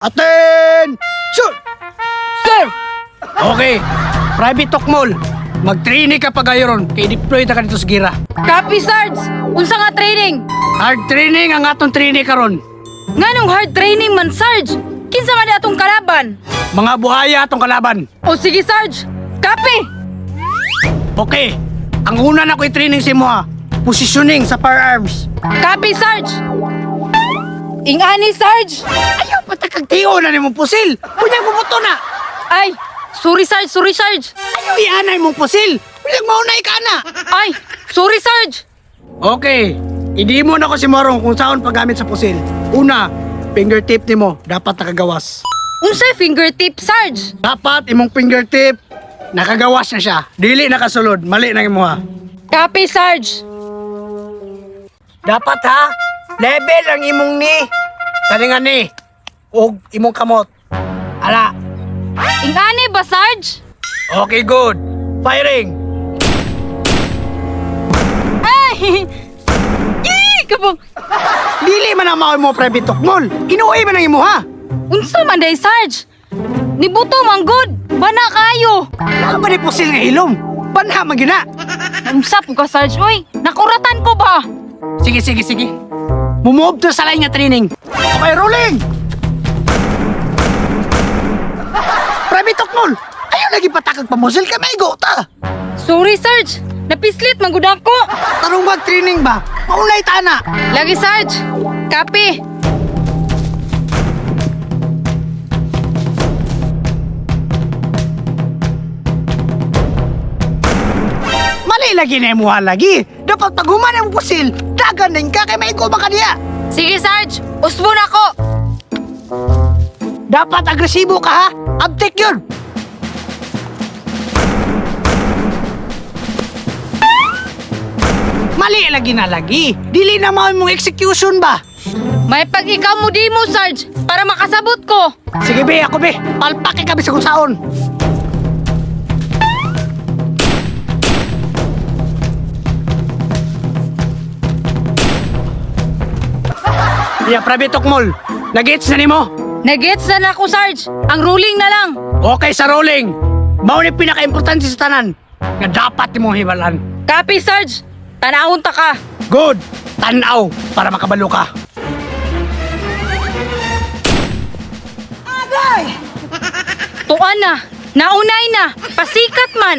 Attention! Sir! Okay, private talk mall. Mag-training ka pa gayon kay deploy ta ka dito sa gira. Copy, Sarge! Unsa nga training? Hard training ang atong training karon. Nganong hard training man, Sarge? Kinsa nga di atong kalaban? Mga buhaya atong kalaban. O sige, Sarge! Copy! Okay, ang una na ko i-training si mo ha. Positioning sa firearms. Copy, Sarge! Ingani, Sarge! Ayaw patakagtiyo na ni mong pusil. Kunyang bubuto na. Ay! Sorry, Sarge! Sorry, Sarge! Ayaw ianay mong pusil. Kunyang maunay ka na. Ay! Sorry, Sarge! Okay, hindi mo na ko si Morong kung saan paggamit sa pusil. Una, fingertip ni mo dapat nakagawas. Unsay fingertip, Sarge? Dapat imong fingertip nakagawas na siya. Dili nakasulod, mali na imo ha. Copy, Sarge! Dapat ha, level ang imong ni. Kalingan ni. Og imong kamot. Ala. Ingani ba, Sarge? Okay, good. Firing. Ay! Yee! Kabog! Dili man ang maoy mo private talk mall. Inuwi man ang imo ha. Unsa man day, Sarge? Nibuto man good! Bana kayo! Wala ba ni pusil nga hilom? Banha magina. Unsa po ka, Sarge? Uy! Nakuratan ko ba? Sige, sige, sige. Mumove to sa line nga training. Okay, rolling. Private talk mall. Ayaw lagi patakag pa musil ka maigo ta. Sorry, Sarge! Napislit man gud ako! Tarong mag-training ba? Maunay tana. Lagi, Sarge! Copy! Mali lagi na imuha lagi. Dapat pag human ang pusil, dagan din ka kay maigo ba ka diya. Sige, Sarge! Usbon ako! Dapat agresibo ka ha. Abtik yun. Mali lagi na lagi. Dili na mong execution ba? May pag ikaw mo di mo, Sarge! Para makasabot ko! Sige be, ako be. Palpaki kami sa kung saon. Yeah, private talk mall. Nag-gets na nimo? Nagets na ako, Sarge! Ang ruling na lang! Okay sa rolling. Mao ni pinaka-importante sa tanan nga dapat nimo hibalan. Copy, Sarge! Tanawon ta ka! Good. Tanaw para makabalo ka. Tuan na! Naunay na! Pasikat man!